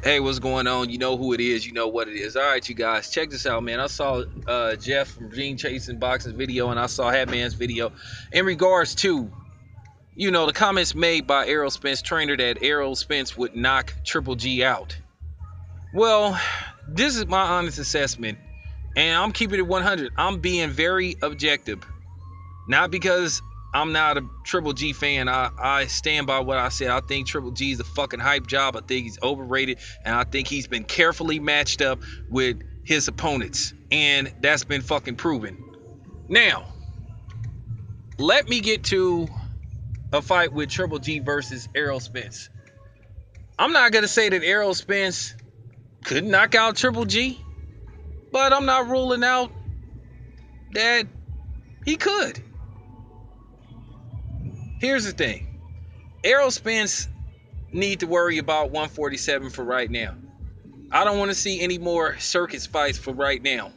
Hey, what's going on? You know who it is. You know what it is. All right, you guys, check this out, man. I saw Jeff from Gene Chasing Boxing's video, and I saw Hatman's video in regards to, the comments made by Errol Spence trainer that Errol Spence would knock Triple G out. Well, this is my honest assessment, and I'm keeping it 100. I'm being very objective, not because I'm not a Triple G fan. I stand by what I said. I think Triple G is a fucking hype job. I think he's overrated, and I think he's been carefully matched up with his opponents, and that's been fucking proven. Now, let me get to a fight with Triple G versus Errol Spence. I'm not gonna say that Errol Spence could knock out Triple G, but I'm not ruling out that he could. Here's the thing. Errol Spence need to worry about 147 for right now. I don't want to see any more circus fights for right now,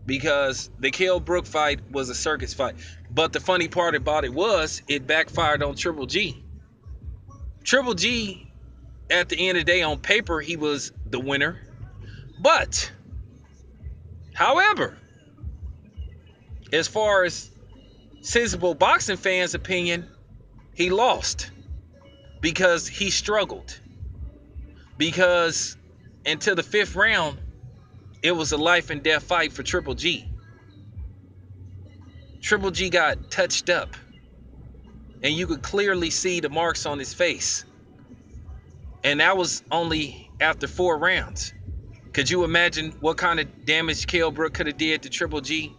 because the Kell Brook fight was a circus fight. But the funny part about it was it backfired on Triple G. Triple G, at the end of the day, on paper, he was the winner. But, however, as far as sensible boxing fans' opinion, he lost because he struggled. Because until the 5th round, it was a life and death fight for Triple G. Triple G got touched up, and you could clearly see the marks on his face. And that was only after 4 rounds. Could you imagine what kind of damage Kell Brook could have did to Triple G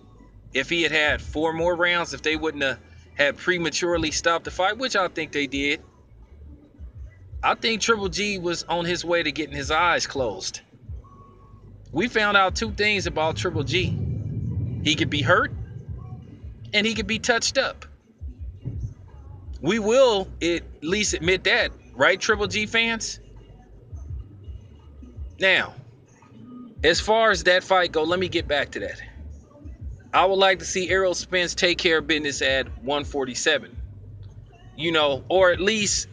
if he had had 4 more rounds, if they wouldn't have had prematurely stopped the fight, which I think they did. I think Triple G was on his way to getting his eyes closed. We found out 2 things about Triple G. He could be hurt, and he could be touched up. We will at least admit that, right, Triple G fans? Now, as far as that fight go, let me get back to that. I would like to see Errol Spence take care of business at 147. Or at least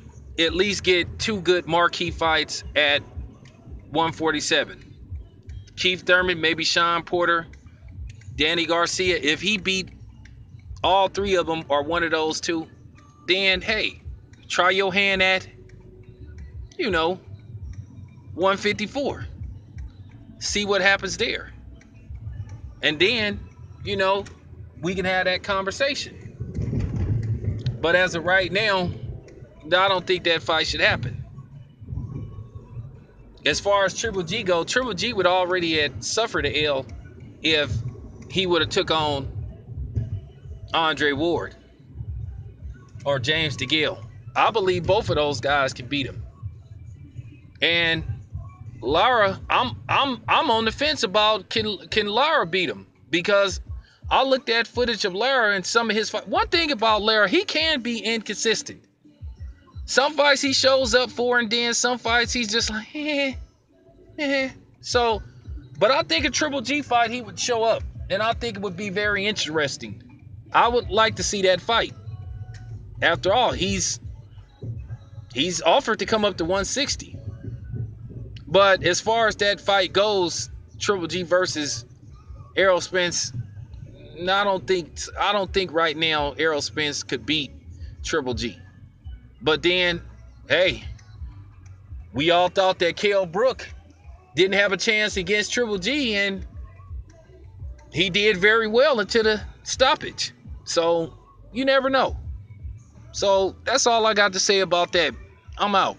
get 2 good marquee fights at 147. Keith Thurman, maybe Sean Porter, Danny Garcia. If he beat all 3 of them or one of those 2, then hey, try your hand at 154. See what happens there. And then we can have that conversation. But as of right now, I don't think that fight should happen. As far as Triple G go, Triple G would already have suffered an L if he would have took on Andre Ward or James DeGale. I believe both of those guys can beat him. And Lara, I'm on the fence about can Lara beat him, because I looked at footage of Lara and some of his fights. One thing about Lara, he can be inconsistent. Some fights he shows up for, and then some fights he's just like, So, but I think a Triple G fight, he would show up, and I think it would be very interesting. I would like to see that fight. After all, he's offered to come up to 160. But as far as that fight goes, Triple G versus Errol Spence, I don't think right now Errol Spence could beat Triple G. But then, hey, we all thought that Kell Brook didn't have a chance against Triple G, and he did very well until the stoppage. So you never know. So that's all I got to say about that. I'm out.